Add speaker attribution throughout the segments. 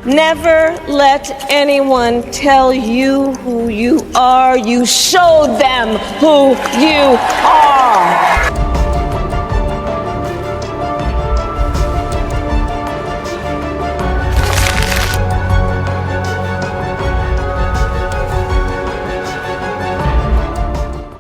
Speaker 1: Never let anyone tell you who you are. You show them who you are.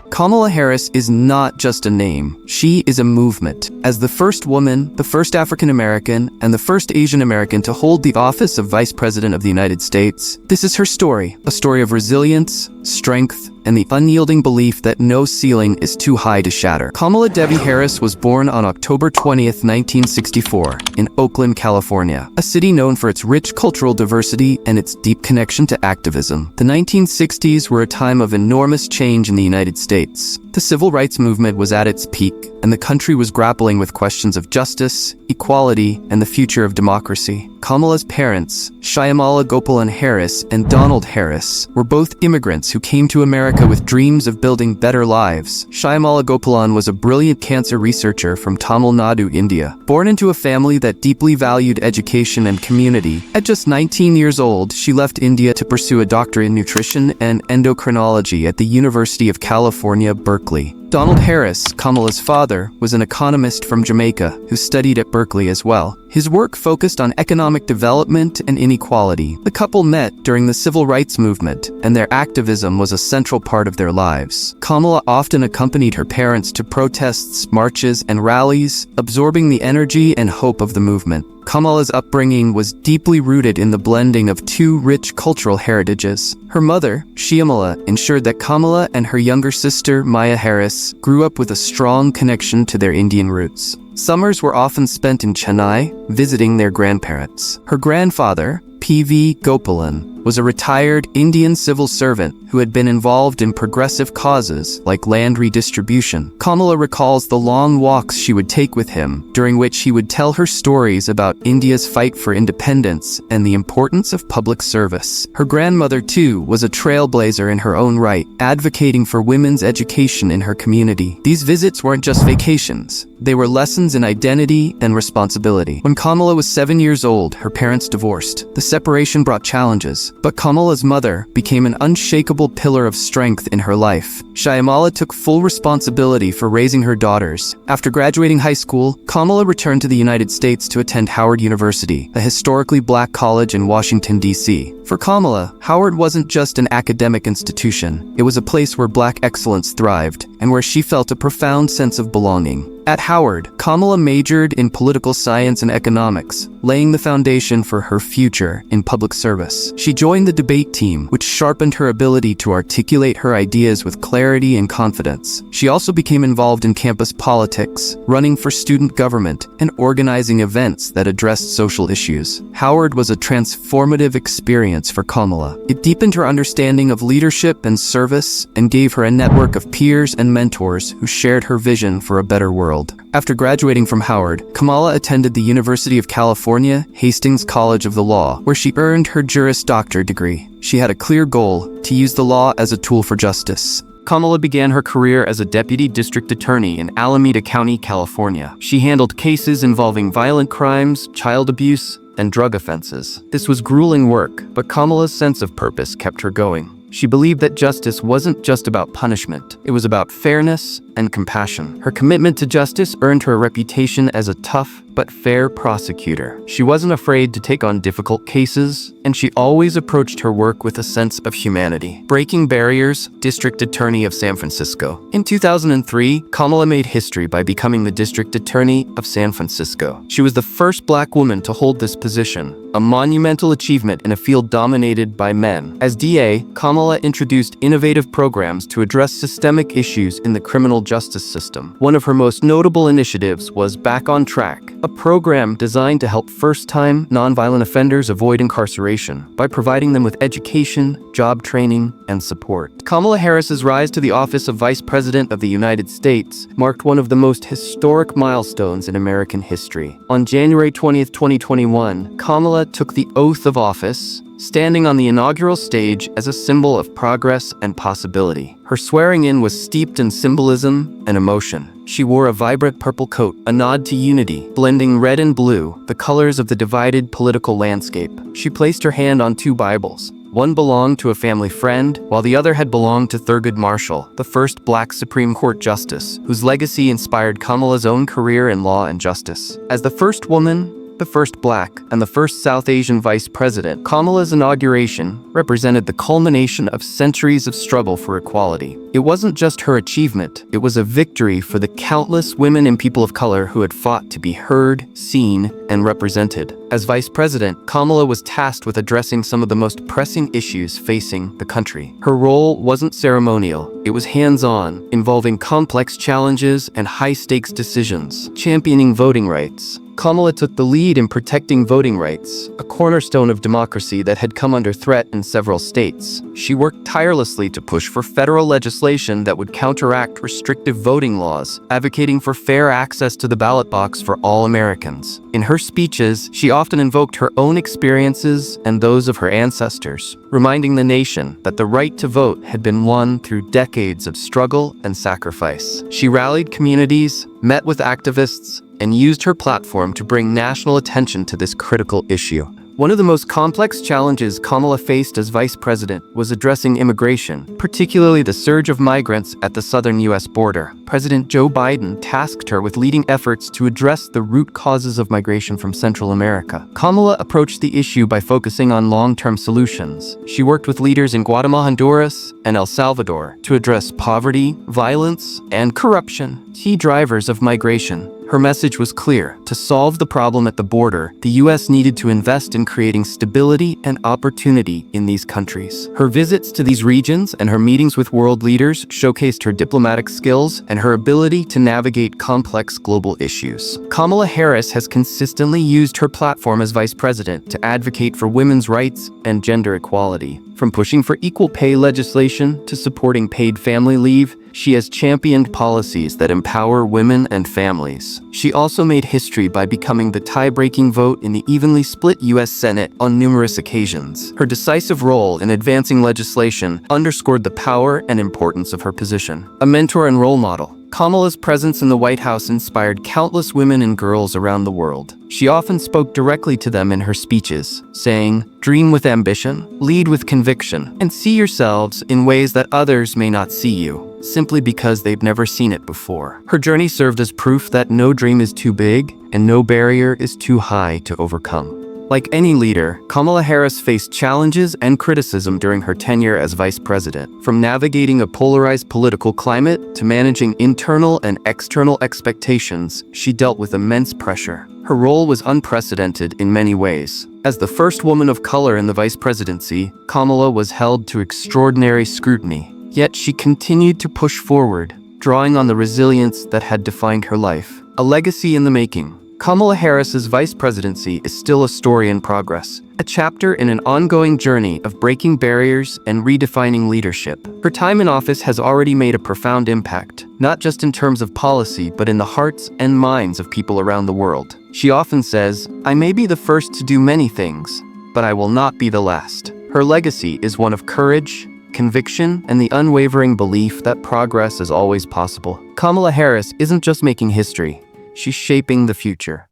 Speaker 2: Kamala Harris is not just a name, she is a movement. As the first woman, the first African American, and the first Asian American to hold the office of Vice President of the United States, this is her story, a story of resilience, strength, and the unyielding belief that no ceiling is too high to shatter. Kamala Devi Harris was born on October 20th, 1964, in Oakland, California, a city known for its rich cultural diversity and its deep connection to activism. The 1960s were a time of enormous change in the United States. The civil rights movement was at its peak, and the country was grappling with questions of justice, equality, and the future of democracy. Kamala's parents, Shyamala Gopalan Harris and Donald Harris, were both immigrants who came to America with dreams of building better lives. Shyamala Gopalan was a brilliant cancer researcher from Tamil Nadu, India. Born into a family that deeply valued education and community, at just 19 years old, she left India to pursue a doctorate in nutrition and endocrinology at the University of California, Berkeley. Donald Harris, Kamala's father, was an economist from Jamaica who studied at Berkeley as well. His work focused on economic development and inequality. The couple met during the civil rights movement, and their activism was a central part of their lives. Kamala often accompanied her parents to protests, marches, and rallies, absorbing the energy and hope of the movement. Kamala's upbringing was deeply rooted in the blending of two rich cultural heritages. Her mother, Shyamala, ensured that Kamala and her younger sister, Maya Harris, grew up with a strong connection to their Indian roots. Summers were often spent in Chennai, visiting their grandparents. Her grandfather, P.V. Gopalan, was a retired Indian civil servant who had been involved in progressive causes like land redistribution. Kamala recalls the long walks she would take with him, during which he would tell her stories about India's fight for independence and the importance of public service. Her grandmother, too, was a trailblazer in her own right, advocating for women's education in her community. These visits weren't just vacations. They were lessons in identity and responsibility. When Kamala was 7 years old, her parents divorced. The separation brought challenges, but Kamala's mother became an unshakable pillar of strength in her life. Shyamala took full responsibility for raising her daughters. After graduating high school, Kamala returned to the United States to attend Howard University, a historically black college in Washington, D.C. For Kamala, Howard wasn't just an academic institution. It was a place where black excellence thrived, and where she felt a profound sense of belonging. At Howard, Kamala majored in political science and economics, laying the foundation for her future in public service. She joined the debate team, which sharpened her ability to articulate her ideas with clarity and confidence. She also became involved in campus politics, running for student government, and organizing events that addressed social issues. Howard was a transformative experience for Kamala. It deepened her understanding of leadership and service, and gave her a network of peers and mentors who shared her vision for a better world. After graduating from Howard, Kamala attended the University of California, Hastings College of the Law, where she earned her Juris Doctor degree. She had a clear goal: to use the law as a tool for justice. Kamala began her career as a deputy district attorney in Alameda County, California. She handled cases involving violent crimes, child abuse, and drug offenses. This was grueling work, but Kamala's sense of purpose kept her going. She believed that justice wasn't just about punishment. It was about fairness and compassion. Her commitment to justice earned her a reputation as a tough but fair prosecutor. She wasn't afraid to take on difficult cases, and she always approached her work with a sense of humanity. Breaking barriers, District Attorney of San Francisco. In 2003, Kamala made history by becoming the District Attorney of San Francisco. She was the first black woman to hold this position, a monumental achievement in a field dominated by men. As DA, Kamala introduced innovative programs to address systemic issues in the criminal justice system. One of her most notable initiatives was Back on Track, a program designed to help first-time nonviolent offenders avoid incarceration by providing them with education, job training, and support. Kamala Harris's rise to the office of Vice President of the United States marked one of the most historic milestones in American history. On January 20th, 2021, Kamala took the oath of office, standing on the inaugural stage as a symbol of progress and possibility. Her swearing-in was steeped in symbolism and emotion. She wore a vibrant purple coat, a nod to unity, blending red and blue, the colors of the divided political landscape. She placed her hand on 2 Bibles. One belonged to a family friend, while the other had belonged to Thurgood Marshall, the first Black Supreme Court Justice, whose legacy inspired Kamala's own career in law and justice. As the first woman, the first Black, and the first South Asian vice president, Kamala's inauguration represented the culmination of centuries of struggle for equality. It wasn't just her achievement, it was a victory for the countless women and people of color who had fought to be heard, seen, and represented. As vice president, Kamala was tasked with addressing some of the most pressing issues facing the country. Her role wasn't ceremonial, it was hands-on, involving complex challenges and high-stakes decisions. Championing voting rights, Kamala took the lead in protecting voting rights, a cornerstone of democracy that had come under threat in several states. She worked tirelessly to push for federal legislation that would counteract restrictive voting laws, advocating for fair access to the ballot box for all Americans. In her speeches, she often invoked her own experiences and those of her ancestors, reminding the nation that the right to vote had been won through decades of struggle and sacrifice. She rallied communities, met with activists, and used her platform to bring national attention to this critical issue. One of the most complex challenges Kamala faced as vice president was addressing immigration, particularly the surge of migrants at the southern U.S. border. President Joe Biden tasked her with leading efforts to address the root causes of migration from Central America. Kamala approached the issue by focusing on long-term solutions. She worked with leaders in Guatemala, Honduras, and El Salvador to address poverty, violence, and corruption, key drivers of migration. Her message was clear. To solve the problem at the border, the U.S. needed to invest in creating stability and opportunity in these countries. Her visits to these regions and her meetings with world leaders showcased her diplomatic skills and her ability to navigate complex global issues. Kamala Harris has consistently used her platform as vice president to advocate for women's rights and gender equality. From pushing for equal pay legislation to supporting paid family leave, she has championed policies that empower women and families. She also made history by becoming the tie-breaking vote in the evenly split U.S. Senate on numerous occasions. Her decisive role in advancing legislation underscored the power and importance of her position. A mentor and role model, Kamala's presence in the White House inspired countless women and girls around the world. She often spoke directly to them in her speeches, saying, "Dream with ambition, lead with conviction, and see yourselves in ways that others may not see you, simply because they've never seen it before." Her journey served as proof that no dream is too big and no barrier is too high to overcome. Like any leader, Kamala Harris faced challenges and criticism during her tenure as vice president. From navigating a polarized political climate to managing internal and external expectations, she dealt with immense pressure. Her role was unprecedented in many ways. As the first woman of color in the vice presidency, Kamala was held to extraordinary scrutiny. Yet she continued to push forward, drawing on the resilience that had defined her life. A legacy in the making. Kamala Harris's vice presidency is still a story in progress, a chapter in an ongoing journey of breaking barriers and redefining leadership. Her time in office has already made a profound impact, not just in terms of policy, but in the hearts and minds of people around the world. She often says, "I may be the first to do many things, but I will not be the last." Her legacy is one of courage, conviction, and the unwavering belief that progress is always possible. Kamala Harris isn't just making history, she's shaping the future.